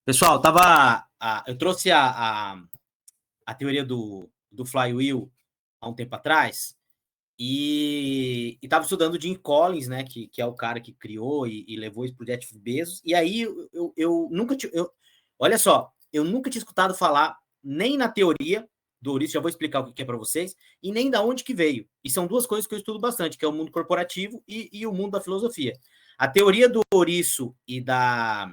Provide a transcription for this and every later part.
Pessoal, eu trouxe a teoria do flywheel há um tempo atrás e estava estudando o Jim Collins, né, que é o cara que criou e levou isso para o Jeff Bezos. E aí eu nunca tinha... olha só, eu nunca tinha escutado falar nem na teoria do ouriço, já vou explicar o que é para vocês, e nem da onde que veio. E são duas coisas que eu estudo bastante, que é o mundo corporativo e o mundo da filosofia. A teoria do ouriço e da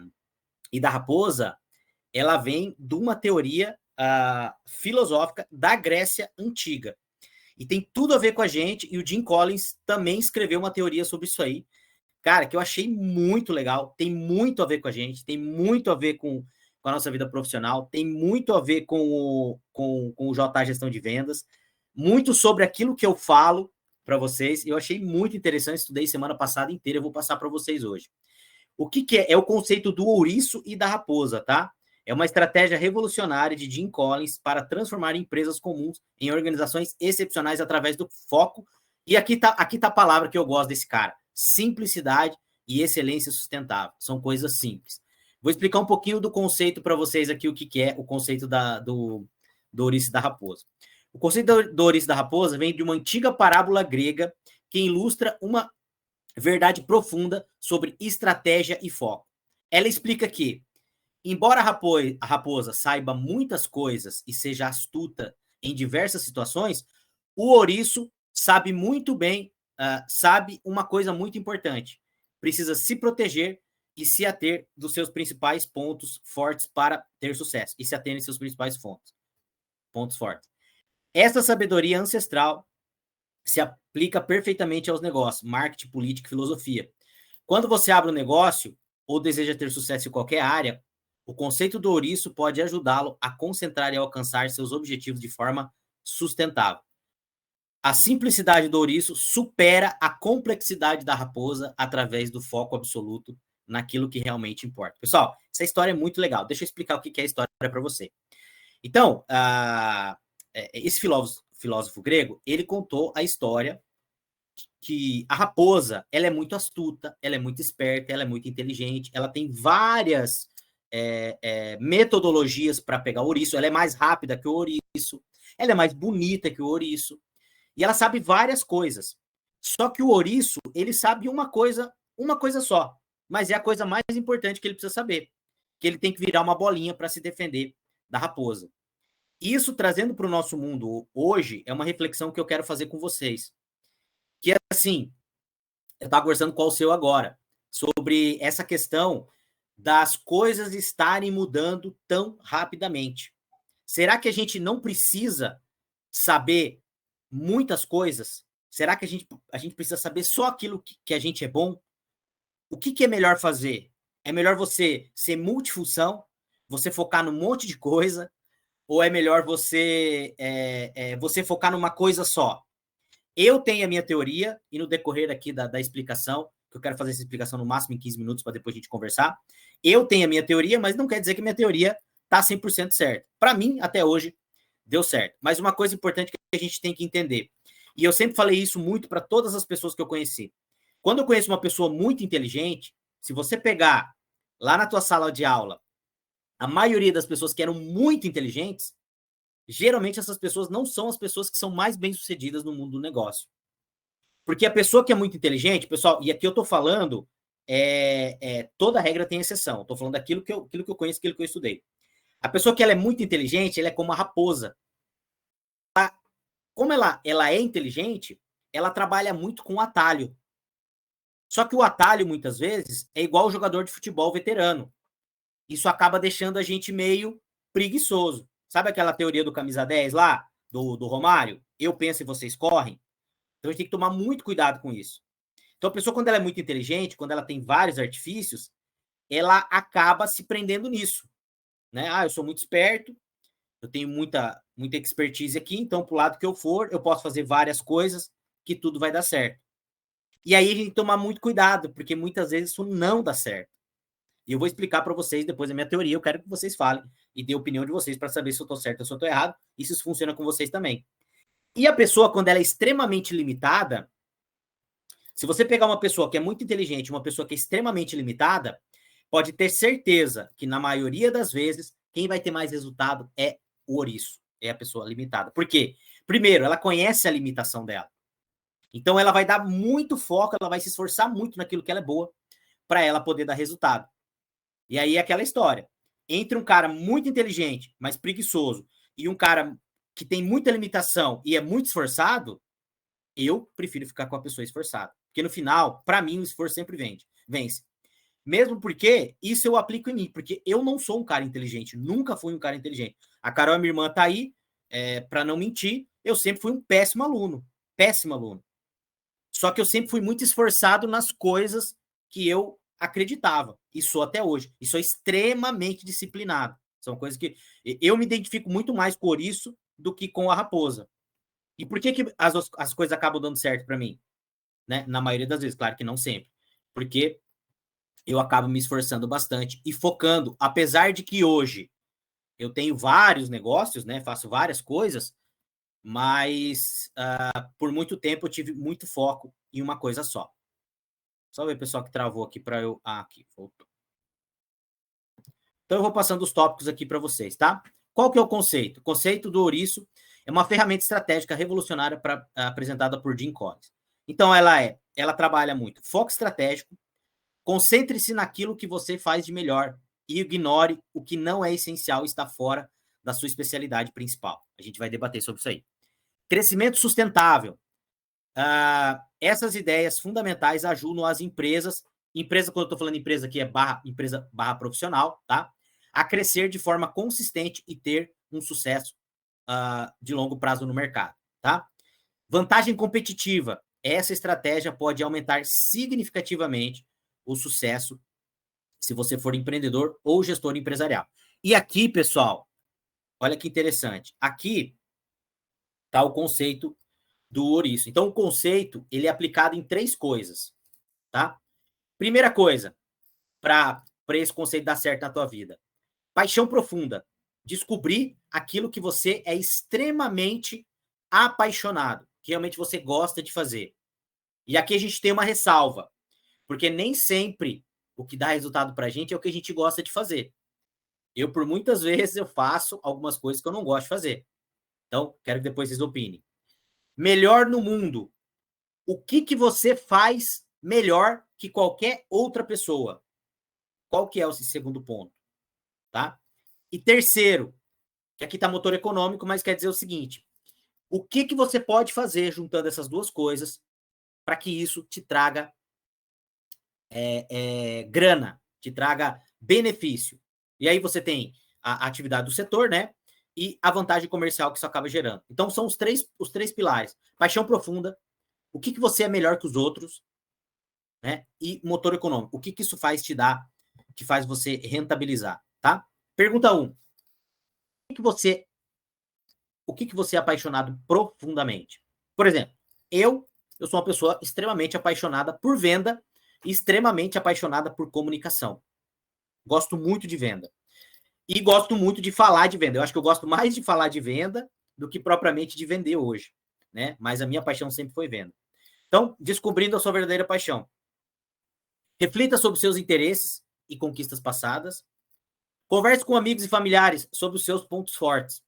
raposa, ela vem de uma teoria filosófica da Grécia Antiga. E tem tudo a ver com a gente, e o Jim Collins também escreveu uma teoria sobre isso aí, cara, que eu achei muito legal, tem muito a ver com a gente, tem muito a ver com a nossa vida profissional, tem muito a ver com o J Gestão de Vendas, muito sobre aquilo que eu falo para vocês, eu achei muito interessante, estudei semana passada inteira, eu vou passar para vocês hoje. O que é? É o conceito do ouriço e da raposa, tá? É uma estratégia revolucionária de Jim Collins para transformar empresas comuns em organizações excepcionais através do foco. E aqui tá a palavra que eu gosto desse cara: simplicidade e excelência sustentável. São coisas simples. Vou explicar um pouquinho do conceito para vocês aqui, o que é o conceito do ouriço e da raposa. O conceito do ouriço e da raposa vem de uma antiga parábola grega que ilustra uma verdade profunda sobre estratégia e foco. Ela explica que, embora a raposa saiba muitas coisas e seja astuta em diversas situações, o ouriço sabe muito bem, sabe uma coisa muito importante: precisa se proteger e se ater dos seus principais pontos fortes para ter sucesso, e se ater em seus principais pontos fortes. Essa sabedoria ancestral se aplica perfeitamente aos negócios, marketing, política e filosofia. Quando você abre um negócio ou deseja ter sucesso em qualquer área, o conceito do ouriço pode ajudá-lo a concentrar e alcançar seus objetivos de forma sustentável. A simplicidade do ouriço supera a complexidade da raposa através do foco absoluto naquilo que realmente importa. Pessoal, essa história é muito legal. Deixa eu explicar o que é a história para você. Então, esse filósofo grego, ele contou a história que a raposa, ela é muito astuta, ela é muito esperta, ela é muito inteligente, ela tem várias metodologias para pegar o ouriço, ela é mais rápida que o ouriço, ela é mais bonita que o ouriço, e ela sabe várias coisas. Só que o ouriço, ele sabe uma coisa só, mas é a coisa mais importante que ele precisa saber, que ele tem que virar uma bolinha para se defender da raposa. Isso, trazendo para o nosso mundo hoje, é uma reflexão que eu quero fazer com vocês. Que é assim, eu estava conversando com o seu agora, sobre essa questão das coisas estarem mudando tão rapidamente. Será que a gente não precisa saber muitas coisas? Será que a gente precisa saber só aquilo que a gente é bom? O que é melhor fazer? É melhor você ser multifunção, você focar num monte de coisa, ou é melhor você focar numa coisa só? Eu tenho a minha teoria, e no decorrer aqui da explicação, que eu quero fazer essa explicação no máximo em 15 minutos para depois a gente conversar, eu tenho a minha teoria, mas não quer dizer que a minha teoria está 100% certa. Para mim, até hoje, deu certo. Mas uma coisa importante que a gente tem que entender, e eu sempre falei isso muito para todas as pessoas que eu conheci. Quando eu conheço uma pessoa muito inteligente, se você pegar lá na tua sala de aula, a maioria das pessoas que eram muito inteligentes, geralmente essas pessoas não são as pessoas que são mais bem-sucedidas no mundo do negócio. Porque a pessoa que é muito inteligente, pessoal, e aqui eu estou falando, toda regra tem exceção. Estou falando daquilo que eu conheço, aquilo que eu estudei. A pessoa que ela é muito inteligente, ela é como uma raposa. Como ela é inteligente, ela trabalha muito com atalho. Só que o atalho, muitas vezes, é igual o jogador de futebol veterano. Isso acaba deixando a gente meio preguiçoso. Sabe aquela teoria do camisa 10 lá, do Romário? Eu penso e vocês correm? Então a gente tem que tomar muito cuidado com isso. Então a pessoa, quando ela é muito inteligente, quando ela tem vários artifícios, ela acaba se prendendo nisso. Né? Eu sou muito esperto, eu tenho muita expertise aqui, então pro lado que eu for, eu posso fazer várias coisas que tudo vai dar certo. E aí a gente tem que tomar muito cuidado, porque muitas vezes isso não dá certo. E eu vou explicar para vocês depois a minha teoria, eu quero que vocês falem e dêem a opinião de vocês para saber se eu estou certo ou se eu estou errado, e se isso funciona com vocês também. E a pessoa, quando ela é extremamente limitada, se você pegar uma pessoa que é muito inteligente, uma pessoa que é extremamente limitada, pode ter certeza que, na maioria das vezes, quem vai ter mais resultado é o ouriço, é a pessoa limitada. Por quê? Primeiro, ela conhece a limitação dela. Então, ela vai dar muito foco, ela vai se esforçar muito naquilo que ela é boa, para ela poder dar resultado. E aí é aquela história. Entre um cara muito inteligente, mas preguiçoso, e um cara que tem muita limitação e é muito esforçado, eu prefiro ficar com a pessoa esforçada. Porque no final, para mim, o esforço sempre vence. Mesmo porque isso eu aplico em mim, porque eu não sou um cara inteligente, nunca fui um cara inteligente. A Carol, minha irmã, tá aí, para não mentir, eu sempre fui um péssimo aluno. Péssimo aluno. Só que eu sempre fui muito esforçado nas coisas que eu acreditava, e sou até hoje. E sou extremamente disciplinado. São coisas que eu me identifico muito mais com o ouriço do que com a raposa. E por que as coisas acabam dando certo para mim? Né? Na maioria das vezes, claro que não sempre. Porque eu acabo me esforçando bastante e focando, apesar de que hoje eu tenho vários negócios, né? Faço várias coisas, mas por muito tempo eu tive muito foco em uma coisa só. Só ver o pessoal que travou aqui para eu... Ah, aqui, voltou. Então eu vou passando os tópicos aqui para vocês, tá? Qual que é o conceito? O conceito do ouriço é uma ferramenta estratégica revolucionária apresentada por Jim Collins. Então ela trabalha muito foco estratégico, concentre-se naquilo que você faz de melhor e ignore o que não é essencial e está fora da sua especialidade principal. A gente vai debater sobre isso aí. Crescimento sustentável. Essas ideias fundamentais ajudam as empresas, quando eu estou falando empresa aqui é empresa barra profissional, tá? A crescer de forma consistente e ter um sucesso de longo prazo no mercado, tá? Vantagem competitiva. Essa estratégia pode aumentar significativamente o sucesso se você for empreendedor ou gestor empresarial. E aqui, pessoal, olha que interessante. Aqui está o conceito do ouriço. Então, o conceito ele é aplicado em 3 coisas, tá? Primeira coisa, para esse conceito dar certo na tua vida. Paixão profunda. Descobrir aquilo que você é extremamente apaixonado, que realmente você gosta de fazer. E aqui a gente tem uma ressalva, porque nem sempre o que dá resultado para a gente é o que a gente gosta de fazer. Eu, por muitas vezes, eu faço algumas coisas que eu não gosto de fazer. Então, quero que depois vocês opinem. Melhor no mundo. O que você faz melhor que qualquer outra pessoa? Qual que é o segundo ponto? Tá? E terceiro, que aqui está motor econômico, mas quer dizer o seguinte, o que você pode fazer juntando essas duas coisas para que isso te traga grana, te traga benefício. E aí você tem a atividade do setor, né? E a vantagem comercial que isso acaba gerando. Então, são os três pilares. Paixão profunda, o que você é melhor que os outros, né? E motor econômico, o que isso faz te dar, que faz você rentabilizar, tá? Pergunta 1. O que você é apaixonado profundamente? Por exemplo, eu sou uma pessoa extremamente apaixonada por venda e extremamente apaixonada por comunicação. Gosto muito de venda. E gosto muito de falar de venda. Eu acho que eu gosto mais de falar de venda do que propriamente de vender hoje, né? Mas a minha paixão sempre foi venda. Então, descobrindo a sua verdadeira paixão. Reflita sobre seus interesses e conquistas passadas. Converse com amigos e familiares sobre os seus pontos fortes.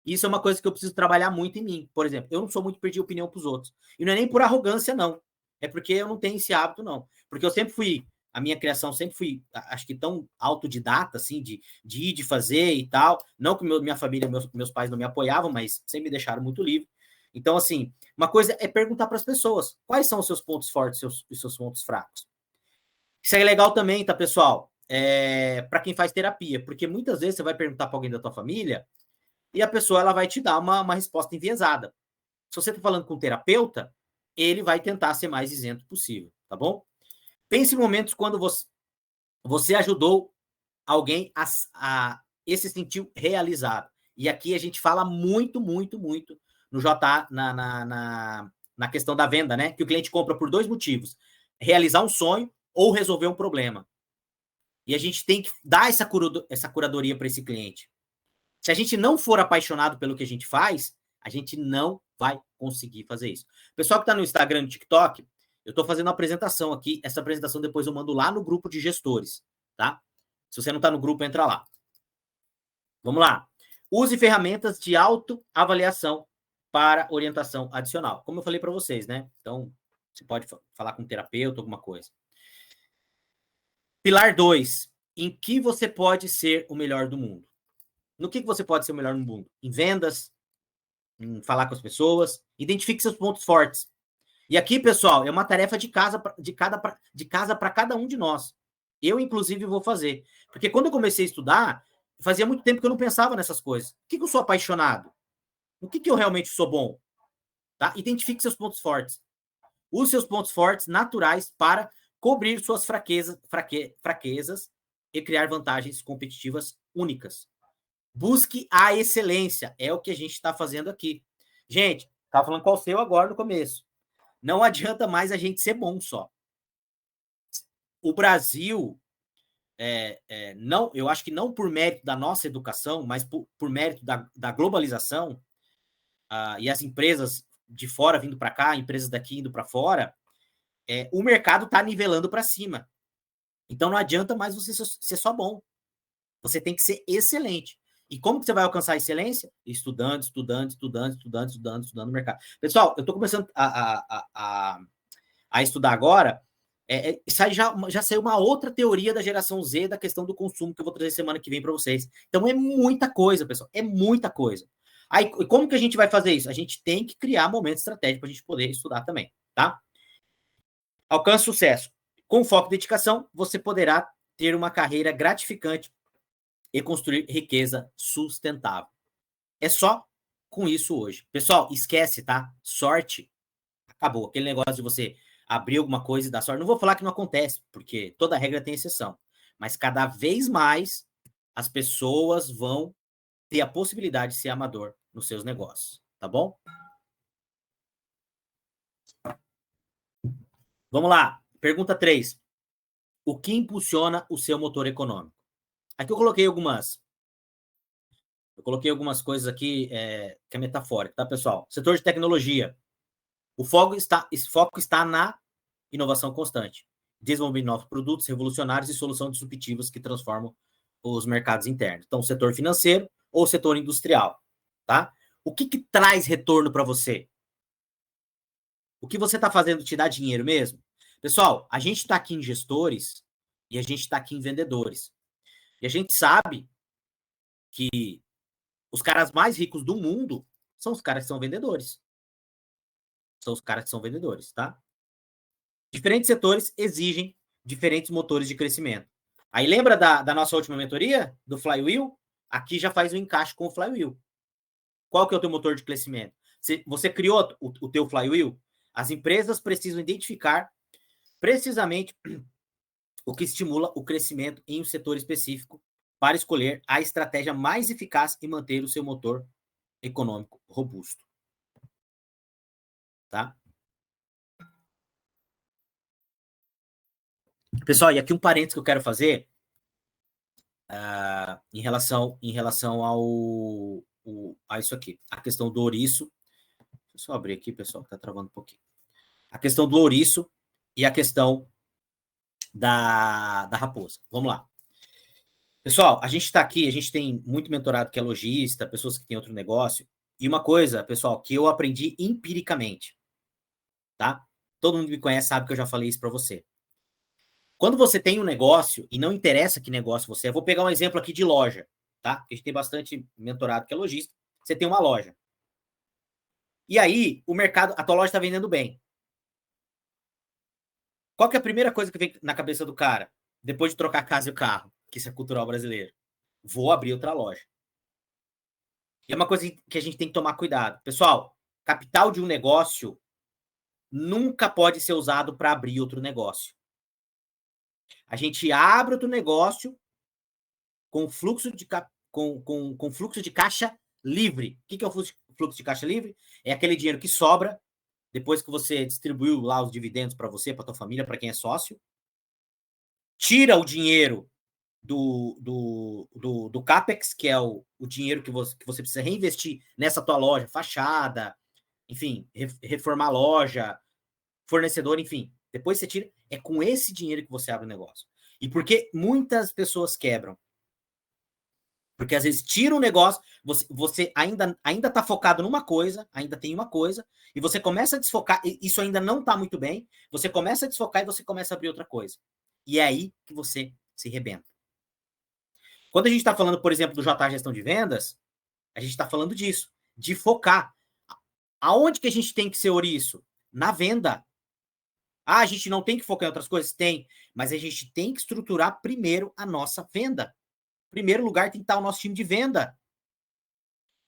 Isso é uma coisa que eu preciso trabalhar muito em mim. Por exemplo, eu não sou muito de pedir opinião para os outros. E não é nem por arrogância, não. É porque eu não tenho esse hábito, não. Porque eu sempre fui, a minha criação sempre fui, acho que tão autodidata, assim, de ir, de fazer e tal. Não que minha família, meus pais não me apoiavam, mas sempre me deixaram muito livre. Então, assim, uma coisa é perguntar para as pessoas quais são os seus pontos fortes e seus pontos fracos. Isso é legal também, tá, pessoal? Para quem faz terapia, porque muitas vezes você vai perguntar para alguém da tua família e a pessoa ela vai te dar uma resposta enviesada. Se você está falando com um terapeuta, ele vai tentar ser mais isento possível, tá bom? Pense em momentos quando você ajudou alguém a se sentir realizado. E aqui a gente fala muito, muito, muito no JA, na questão da venda, né? Que o cliente compra por 2 motivos: realizar um sonho ou resolver um problema. E a gente tem que dar essa curadoria para esse cliente. Se a gente não for apaixonado pelo que a gente faz, a gente não vai conseguir fazer isso. Pessoal que está no Instagram e no TikTok, eu estou fazendo uma apresentação aqui. Essa apresentação depois eu mando lá no grupo de gestores, tá? Se você não está no grupo, entra lá. Vamos lá. Use ferramentas de autoavaliação para orientação adicional. Como eu falei para vocês, né? Então, você pode falar com um terapeuta, alguma coisa. Pilar 2. Em que você pode ser o melhor do mundo? No que você pode ser o melhor no mundo? Em vendas, em falar com as pessoas. Identifique seus pontos fortes. E aqui, pessoal, é uma tarefa de casa para cada um de nós. Eu, inclusive, vou fazer. Porque quando eu comecei a estudar, fazia muito tempo que eu não pensava nessas coisas. O que eu sou apaixonado? O que eu realmente sou bom? Tá? Identifique seus pontos fortes. Use seus pontos fortes naturais para cobrir suas fraquezas e criar vantagens competitivas únicas. Busque a excelência. É o que a gente está fazendo aqui. Gente, estava falando qual o seu agora no começo. Não adianta mais a gente ser bom só. O Brasil, não, eu acho que não por mérito da nossa educação, mas por mérito da globalização, e as empresas de fora vindo para cá, empresas daqui indo para fora, o mercado está nivelando para cima. Então não adianta mais você ser só bom. Você tem que ser excelente. E como que você vai alcançar a excelência? Estudando no mercado. Pessoal, eu estou começando a estudar agora. Já saiu uma outra teoria da geração Z da questão do consumo que eu vou trazer semana que vem para vocês. Então é muita coisa, pessoal. É muita coisa. Aí, como que a gente vai fazer isso? A gente tem que criar momentos estratégicos para a gente poder estudar também, tá? Alcance sucesso. Com foco e dedicação, você poderá ter uma carreira gratificante e construir riqueza sustentável. É só com isso hoje. Pessoal, esquece, tá? Sorte, acabou. Aquele negócio de você abrir alguma coisa e dar sorte. Não vou falar que não acontece, porque toda regra tem exceção. Mas cada vez mais as pessoas vão ter a possibilidade de ser amador nos seus negócios, tá bom? Vamos lá. Pergunta 3. O que impulsiona o seu motor econômico? Aqui eu coloquei algumas coisas aqui que é metafórico, tá, pessoal? Setor de tecnologia. O foco está na inovação constante, desenvolvimento de novos produtos revolucionários e soluções disruptivas que transformam os mercados internos. Então, setor financeiro ou setor industrial, tá? O que traz retorno para você? O que você está fazendo te dá dinheiro mesmo? Pessoal, a gente está aqui em gestores e a gente está aqui em vendedores. E a gente sabe que os caras mais ricos do mundo são os caras que são vendedores. São os caras que são vendedores, tá? Diferentes setores exigem diferentes motores de crescimento. Aí lembra da nossa última mentoria, do Flywheel? Aqui já faz um encaixe com o Flywheel. Qual que é o teu motor de crescimento? Você criou o teu Flywheel? As empresas precisam identificar precisamente o que estimula o crescimento em um setor específico para escolher a estratégia mais eficaz e manter o seu motor econômico robusto. Tá? Pessoal, e aqui um parênteses que eu quero fazer em relação a isso aqui. A questão do ouriço. Deixa eu só abrir aqui, pessoal, que tá travando um pouquinho. A questão do ouriço e a questão da raposa. Vamos lá. Pessoal, a gente está aqui, a gente tem muito mentorado que é lojista, pessoas que têm outro negócio. E uma coisa, pessoal, que eu aprendi empiricamente, tá? Todo mundo que me conhece sabe que eu já falei isso para você. Quando você tem um negócio, e não interessa que negócio você é, vou pegar um exemplo aqui de loja, tá? A gente tem bastante mentorado que é lojista. Você tem uma loja. E aí, o mercado, a tua loja está vendendo bem. Qual que é a primeira coisa que vem na cabeça do cara? Depois de trocar a casa e o carro, que isso é cultural brasileiro. Vou abrir outra loja. E é uma coisa que a gente tem que tomar cuidado. Pessoal, capital de um negócio nunca pode ser usado para abrir outro negócio. A gente abre outro negócio com fluxo de caixa livre. O que é o fluxo de caixa livre? É aquele dinheiro que sobra depois que você distribuiu lá os dividendos para você, para tua família, para quem é sócio. Tira o dinheiro do CAPEX, que é o dinheiro que você precisa reinvestir nessa tua loja, fachada, enfim, reformar a loja, fornecedor, enfim. Depois você tira, é com esse dinheiro que você abre o negócio. E por que muitas pessoas quebram? Porque às vezes tira um negócio, você ainda está focado numa coisa, ainda tem uma coisa, e você começa a desfocar, isso ainda não está muito bem, você começa a desfocar e você começa a abrir outra coisa. E é aí que você se rebenta. Quando a gente está falando, por exemplo, do JA Gestão de Vendas, a gente está falando disso, de focar. Aonde que a gente tem que ser ouriço? Na venda. Ah, a gente não tem que focar em outras coisas? Tem, mas a gente tem que estruturar primeiro a nossa venda. Em primeiro lugar tem que estar o nosso time de venda.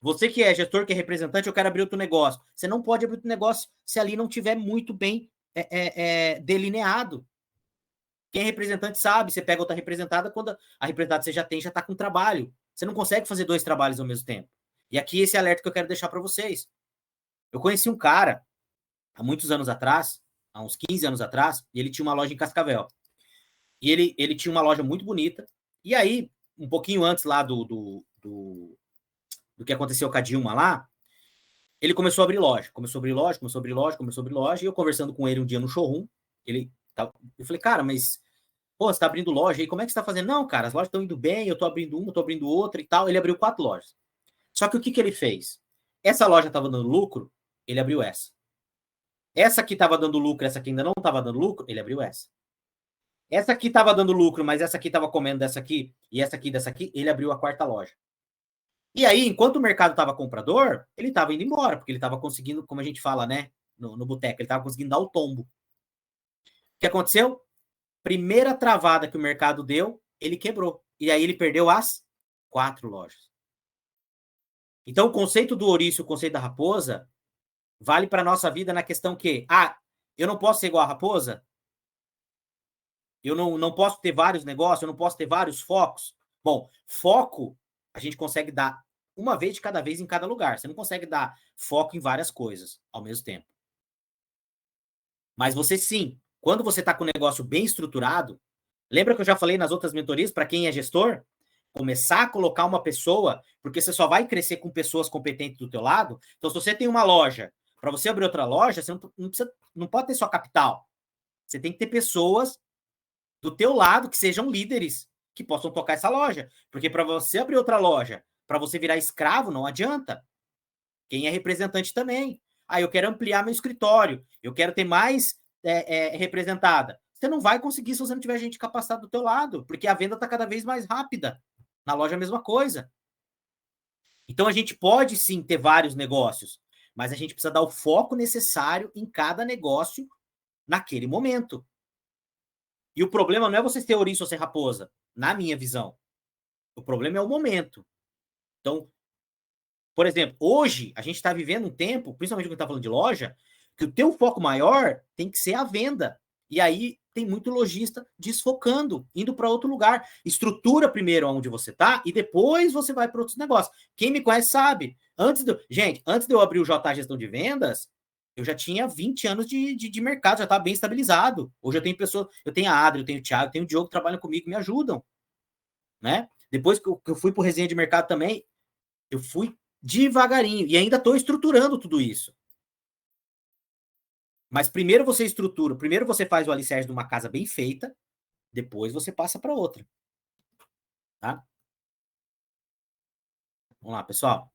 Você que é gestor, que é representante, eu quero abrir outro negócio. Você não pode abrir outro negócio se ali não tiver muito bem delineado. Quem é representante sabe, você pega outra representada, quando a representada você já tem, já está com trabalho. Você não consegue fazer 2 trabalhos ao mesmo tempo. E aqui esse alerta que eu quero deixar para vocês. Eu conheci um cara, há muitos anos atrás, há uns 15 anos atrás, e ele tinha uma loja em Cascavel. E ele tinha uma loja muito bonita. E aí, um pouquinho antes lá do que aconteceu com a Dilma lá, ele começou a abrir loja. Começou a abrir loja. E eu conversando com ele um dia no showroom, eu falei, cara, mas pô, você tá abrindo loja aí, como é que você tá fazendo? Não, cara, as lojas estão indo bem, eu tô abrindo uma, tô abrindo outra e tal. Ele abriu 4 lojas. Só que o que ele fez? Essa loja tava dando lucro, ele abriu essa. Essa aqui tava dando lucro, essa aqui ainda não tava dando lucro, ele abriu essa. Essa aqui tava dando lucro, mas essa aqui tava comendo dessa aqui, e essa aqui dessa aqui, ele abriu a 4ª loja. E aí, enquanto o mercado tava comprador, ele tava indo embora, porque ele tava conseguindo, como a gente fala, né, no boteco, ele tava conseguindo dar o tombo. O que aconteceu? Primeira travada que o mercado deu, ele quebrou. E aí ele perdeu as 4 lojas. Então, o conceito do ouriço, o conceito da raposa, vale para a nossa vida na questão que, eu não posso ser igual a raposa? Eu não posso ter vários negócios? Eu não posso ter vários focos? Bom, foco a gente consegue dar uma vez de cada vez em cada lugar. Você não consegue dar foco em várias coisas ao mesmo tempo. Mas você sim, quando você está com o negócio bem estruturado, lembra que eu já falei nas outras mentorias, para quem é gestor, começar a colocar uma pessoa, porque você só vai crescer com pessoas competentes do teu lado. Então, se você tem uma loja, para você abrir outra loja, você não pode ter só capital. Você tem que ter pessoas do teu lado que sejam líderes, que possam tocar essa loja. Porque para você abrir outra loja, para você virar escravo, não adianta. Quem é representante também. Eu quero ampliar meu escritório, eu quero ter mais representada. Você não vai conseguir se você não tiver gente capacitada do teu lado, porque a venda está cada vez mais rápida. Na loja é a mesma coisa. Então a gente pode sim ter vários negócios, mas a gente precisa dar o foco necessário em cada negócio naquele momento. E o problema não é você ser ouriço ou ser raposa, na minha visão. O problema é o momento. Então, por exemplo, hoje a gente está vivendo um tempo, principalmente quando está falando de loja, que o teu foco maior tem que ser a venda. E aí tem muito lojista desfocando, indo para outro lugar. Estrutura primeiro onde você está e depois você vai para outros negócios. Quem me conhece sabe. Antes de eu abrir o JA Gestão de Vendas, eu já tinha 20 anos de mercado, já estava bem estabilizado. Hoje eu tenho pessoas, eu tenho a Adri, eu tenho o Thiago, eu tenho o Diogo que trabalham comigo, me ajudam. Né? Depois que eu fui para o resenha de mercado também, eu fui devagarinho e ainda estou estruturando tudo isso. Mas primeiro você estrutura, primeiro você faz o alicerce de uma casa bem feita, depois você passa para outra. Tá? Vamos lá, pessoal.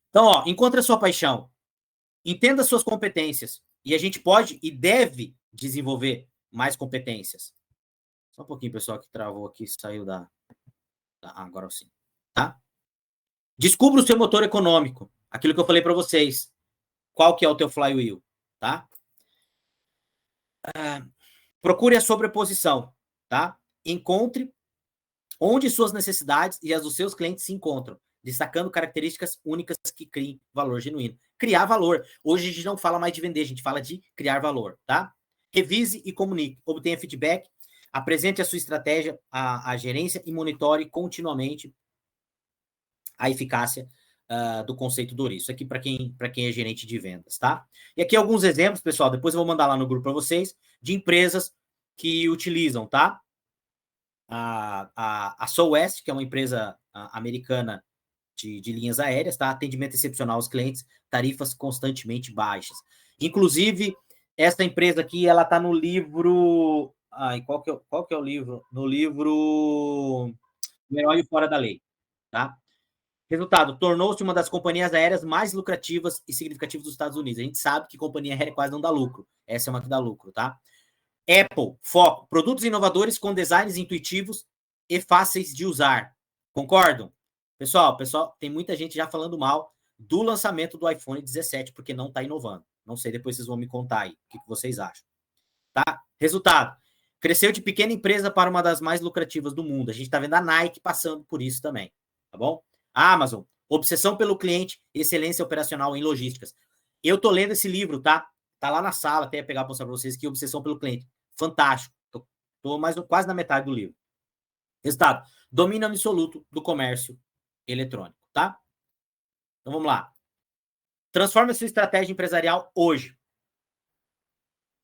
Então, encontre a sua paixão. Entenda as suas competências. E a gente pode e deve desenvolver mais competências. Só um pouquinho, pessoal, que travou aqui, saiu da agora sim. Tá? Descubra o seu motor econômico. Aquilo que eu falei para vocês. Qual que é o teu flywheel? Tá? Procure a sobreposição, tá? Encontre onde suas necessidades e as dos seus clientes se encontram, destacando características únicas que criem valor genuíno. Criar valor. Hoje a gente não fala mais de vender, a gente fala de criar valor, tá? Revise e comunique, obtenha feedback, apresente a sua estratégia à gerência e monitore continuamente a eficácia do conceito do ouriço. Aqui para quem é gerente de vendas, tá? E aqui alguns exemplos, pessoal, depois eu vou mandar lá no grupo para vocês, de empresas que utilizam, tá? A Southwest, que é uma empresa americana de linhas aéreas, tá? Atendimento excepcional aos clientes, tarifas constantemente baixas. Inclusive, essa empresa aqui, ela está no livro e qual que é o livro? No livro O Herói Fora da Lei, tá? Resultado, tornou-se uma das companhias aéreas mais lucrativas e significativas dos Estados Unidos. A gente sabe que companhia aérea quase não dá lucro. Essa é uma que dá lucro, tá? Apple, foco, produtos inovadores com designs intuitivos e fáceis de usar. Concordam? Pessoal, tem muita gente já falando mal do lançamento do iPhone 17, porque não está inovando. Não sei, depois vocês vão me contar aí o que vocês acham. Tá? Resultado, cresceu de pequena empresa para uma das mais lucrativas do mundo. A gente está vendo a Nike passando por isso também, tá bom? A Amazon, obsessão pelo cliente, excelência operacional em logísticas. Eu tô lendo esse livro, tá? Tá lá na sala, até pegar para mostrar para vocês que obsessão pelo cliente. Fantástico. Tô mais quase na metade do livro. Resultado, domínio absoluto do comércio eletrônico, tá? Então vamos lá. Transforma sua estratégia empresarial hoje.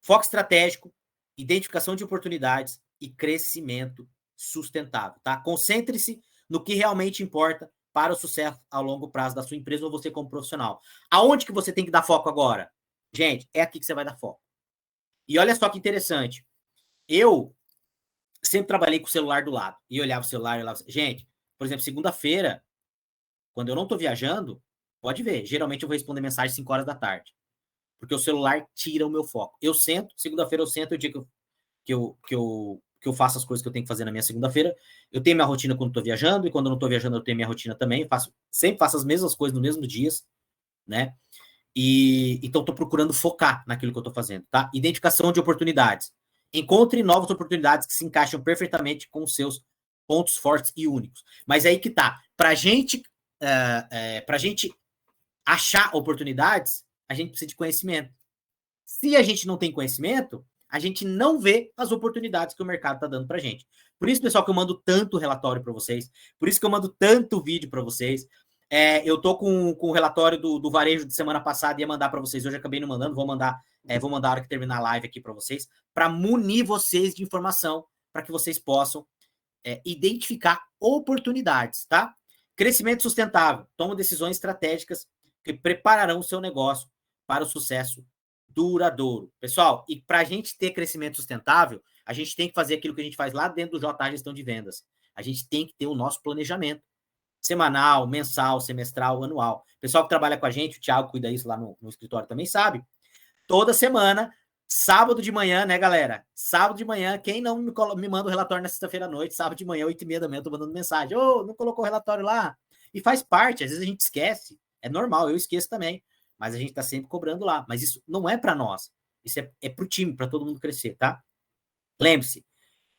Foco estratégico, identificação de oportunidades e crescimento sustentável, tá? Concentre-se no que realmente importa para o sucesso a longo prazo da sua empresa ou você como profissional. Aonde que você tem que dar foco agora? Gente, é aqui que você vai dar foco. E olha só que interessante. Eu sempre trabalhei com o celular do lado. E olhava o celular e olhava... Gente, por exemplo, segunda-feira, quando eu não estou viajando, pode ver, geralmente eu vou responder mensagem às 5 horas da tarde. Porque o celular tira o meu foco. Eu sento, segunda-feira eu sento, o dia que eu faço as coisas que eu tenho que fazer na minha segunda-feira. Eu tenho minha rotina quando estou viajando, e quando eu não estou viajando, eu tenho minha rotina também. Sempre faço as mesmas coisas nos mesmos dias, né? E então estou procurando focar naquilo que eu estou fazendo, tá? Identificação de oportunidades. Encontre novas oportunidades que se encaixam perfeitamente com os seus pontos fortes e únicos. Mas aí que tá. Pra gente achar oportunidades, a gente precisa de conhecimento. Se a gente não tem conhecimento, a gente não vê as oportunidades que o mercado está dando para a gente. Por isso, pessoal, que eu mando tanto relatório para vocês, por isso que eu mando tanto vídeo para vocês. Eu tô com o relatório do varejo de semana passada, ia mandar para vocês. Hoje acabei não mandando, vou mandar a hora que terminar a live aqui para vocês, para munir vocês de informação, para que vocês possam identificar oportunidades, tá? Crescimento sustentável. Toma decisões estratégicas que prepararão o seu negócio para o sucesso duradouro. Pessoal, e para a gente ter crescimento sustentável, a gente tem que fazer aquilo que a gente faz lá dentro do JA Gestão de Vendas. A gente tem que ter o nosso planejamento semanal, mensal, semestral, anual. O pessoal que trabalha com a gente, o Thiago cuida isso lá no escritório também sabe. Toda semana, sábado de manhã, né, galera? Sábado de manhã, quem não me manda o relatório na sexta-feira à noite, sábado de manhã, 8h30 da manhã, eu tô mandando mensagem. Ô, não colocou o relatório lá? E faz parte, às vezes a gente esquece. É normal, eu esqueço também. Mas a gente tá sempre cobrando lá. Mas isso não é para nós. Isso é pro time, para todo mundo crescer, tá? Lembre-se,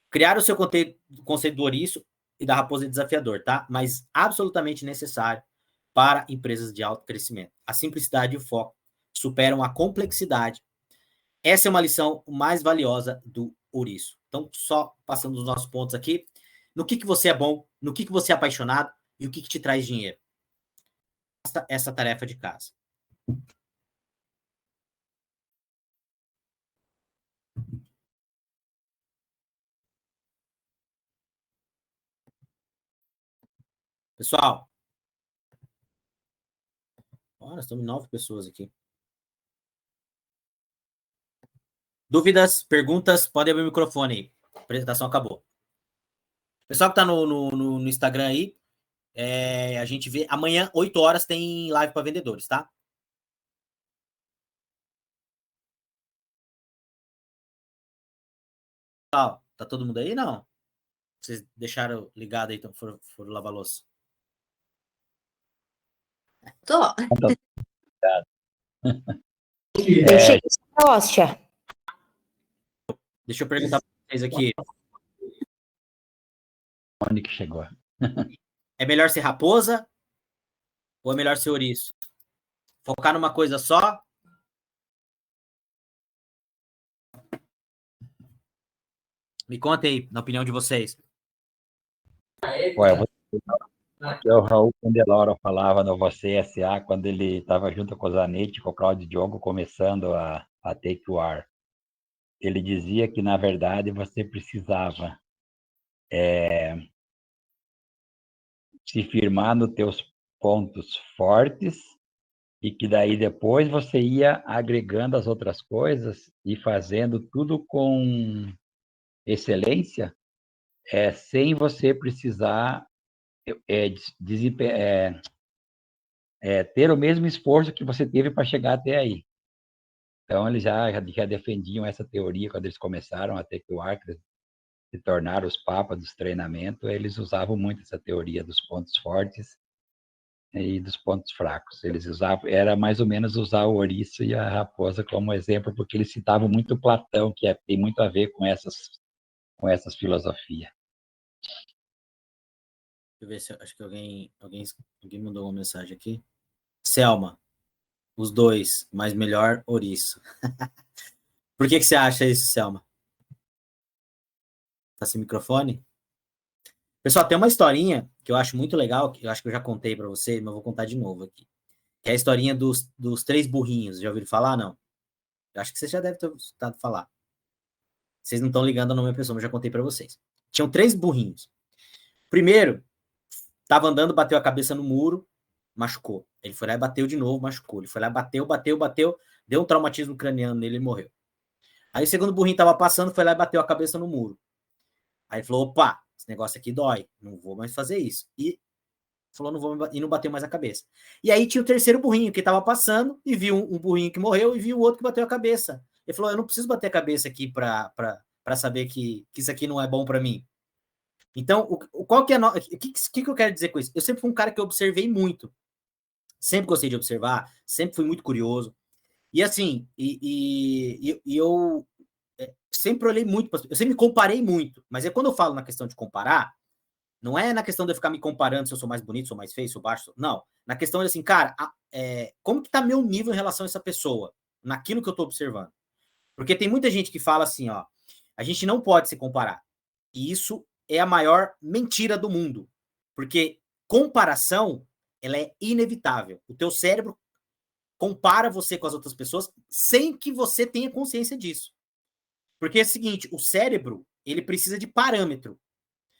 criar o seu conceito do ouriço e da raposa é desafiador, tá? Mas absolutamente necessário para empresas de alto crescimento. A simplicidade e o foco superam a complexidade. Essa é uma lição mais valiosa do ouriço. Então, só passando os nossos pontos aqui. No que você é bom, no que você é apaixonado e o que te traz dinheiro. Essa tarefa de casa. Pessoal, nós estamos em 9 pessoas aqui. Dúvidas, perguntas, pode abrir o microfone aí. A apresentação acabou. Pessoal que está no Instagram aí, a gente vê. Amanhã, 8 horas, tem live para vendedores, tá? Tá todo mundo aí? Não. Vocês deixaram ligado aí, então foram lavar a louça. Tô. Eu cheguei na hóstia. Deixa eu perguntar para vocês aqui. Onde que chegou? É melhor ser raposa ou é melhor ser ouriço? Focar numa coisa só? Me contem aí, na opinião de vocês. Ué, o Raul Candeloro falava no Você S.A. quando ele estava junto com o Zanetti, com o Claudio Diogo, começando a Take War. Ele dizia que, na verdade, você precisava se firmar nos teus pontos fortes e que daí depois você ia agregando as outras coisas e fazendo tudo com excelência sem você precisar ter o mesmo esforço que você teve para chegar até aí. Então, eles já defendiam essa teoria quando eles começaram a ter que o Arthur se tornar os papas dos treinamentos. Eles usavam muito essa teoria dos pontos fortes e dos pontos fracos. Eles usavam, era mais ou menos usar o ouriço e a raposa como exemplo, porque eles citavam muito Platão, que tem muito a ver com essas filosofias. Deixa eu ver se acho que alguém mandou uma mensagem aqui. Selma, os dois, mas melhor ouriço. Por que você acha isso, Selma? Tá sem microfone? Pessoal, tem uma historinha que eu acho muito legal, que eu acho que eu já contei para vocês, mas eu vou contar de novo aqui. Que é a historinha dos 3 burrinhos. Já ouviram falar, não? Eu acho que vocês já devem ter escutado falar. Vocês não estão ligando a nome da pessoa, mas eu já contei para vocês. Tinham 3 burrinhos. Primeiro, estava andando, bateu a cabeça no muro, machucou. Ele foi lá e bateu de novo, machucou. Ele foi lá, bateu, deu um traumatismo craniano nele e morreu. Aí o segundo burrinho estava passando, foi lá e bateu a cabeça no muro. Aí ele falou, opa, esse negócio aqui dói, não vou mais fazer isso. E falou, não vou, e não bateu mais a cabeça. E aí tinha o terceiro burrinho que estava passando e viu um burrinho que morreu e viu o outro que bateu a cabeça. Ele falou, eu não preciso bater a cabeça aqui para saber que isso aqui não é bom para mim. Então, qual que é o que eu quero dizer com isso? Eu sempre fui um cara que eu observei muito. Sempre gostei de observar, sempre fui muito curioso. E assim, eu sempre olhei muito, eu sempre me comparei muito. Mas é quando eu falo na questão de comparar, não é na questão de eu ficar me comparando se eu sou mais bonito, sou mais feio, sou baixo. Não. Na questão de assim, cara, como que tá meu nível em relação a essa pessoa? Naquilo que eu tô observando. Porque tem muita gente que fala assim, ó, a gente não pode se comparar. E isso é a maior mentira do mundo. Porque comparação, ela é inevitável. O teu cérebro compara você com as outras pessoas sem que você tenha consciência disso. Porque é o seguinte, o cérebro, ele precisa de parâmetro.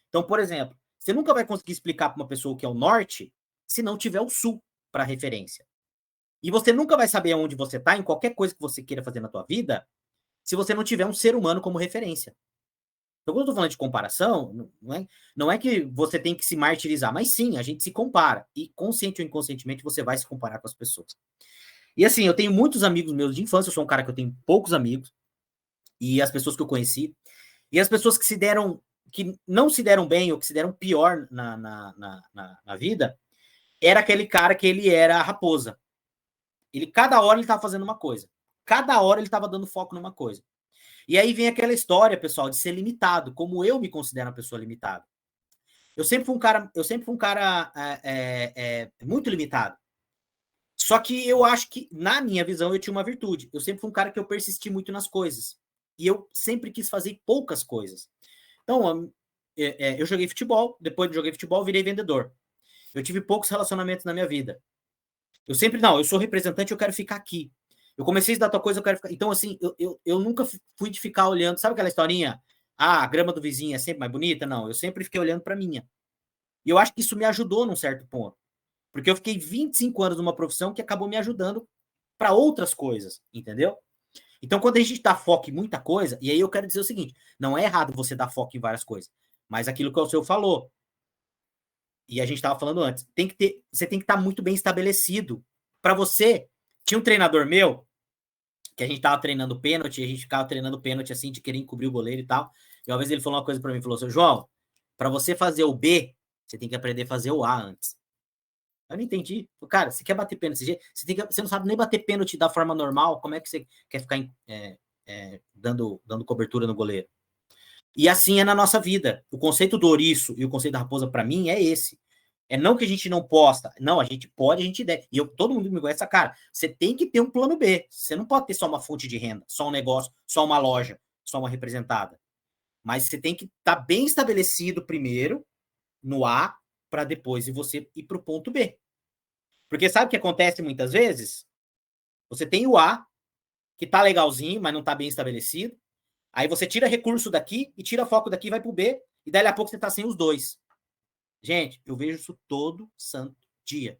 Então, por exemplo, você nunca vai conseguir explicar para uma pessoa o que é o norte se não tiver o sul para referência. E você nunca vai saber onde você está em qualquer coisa que você queira fazer na tua vida se você não tiver um ser humano como referência. Então, quando eu estou falando de comparação, não é que você tem que se martirizar, mas sim, a gente se compara. E consciente ou inconscientemente você vai se comparar com as pessoas. E assim, eu tenho muitos amigos meus de infância, eu sou um cara que eu tenho poucos amigos, e as pessoas que eu conheci, e as pessoas que não se deram bem ou que se deram pior na vida, era aquele cara que ele era a raposa. Cada hora ele estava fazendo uma coisa. Cada hora ele estava dando foco numa coisa. E aí vem aquela história, pessoal, de ser limitado, como eu me considero uma pessoa limitada. Eu sempre fui um cara muito limitado. Só que eu acho que, na minha visão, eu tinha uma virtude. Eu sempre fui um cara que eu persisti muito nas coisas. E eu sempre quis fazer poucas coisas. Então, eu joguei futebol, depois de joguei futebol, virei vendedor. Eu tive poucos relacionamentos na minha vida. Eu sempre, não, eu sou representante, eu quero ficar aqui. Eu comecei a estudar tua coisa, eu quero ficar. Então, assim, eu nunca fui de ficar olhando. Sabe aquela historinha? Ah, a grama do vizinho é sempre mais bonita? Não, eu sempre fiquei olhando para minha. E eu acho que isso me ajudou num certo ponto. Porque eu fiquei 25 anos numa profissão que acabou me ajudando para outras coisas, entendeu? Então, quando a gente dá foco em muita coisa, e aí eu quero dizer o seguinte: não é errado você dar foco em várias coisas, mas aquilo que o seu falou, e a gente estava falando antes, você tem que estar muito bem estabelecido. Para você, tinha um treinador meu, que a gente estava treinando pênalti, a gente ficava treinando pênalti assim, de querer encobrir o goleiro e tal. E uma vez ele falou uma coisa para mim, falou assim: João, para você fazer o B, você tem que aprender a fazer o A antes. Eu não entendi. Cara, você quer bater pênalti? Você não sabe nem bater pênalti da forma normal, como é que você quer ficar dando cobertura no goleiro? E assim é na nossa vida. O conceito do ouriço e o conceito da raposa, para mim, é esse. É não que a gente não possa. Não, a gente pode, a gente deve. E todo mundo me conhece, cara, você tem que ter um plano B. Você não pode ter só uma fonte de renda, só um negócio, só uma loja, só uma representada. Mas você tem que estar bem estabelecido primeiro no A, para depois você ir para o ponto B. Porque sabe o que acontece muitas vezes? Você tem o A, que tá legalzinho, mas não tá bem estabelecido. Aí você tira recurso daqui e tira foco daqui e vai pro B, e daí a pouco você tá sem os dois. Gente, eu vejo isso todo santo dia.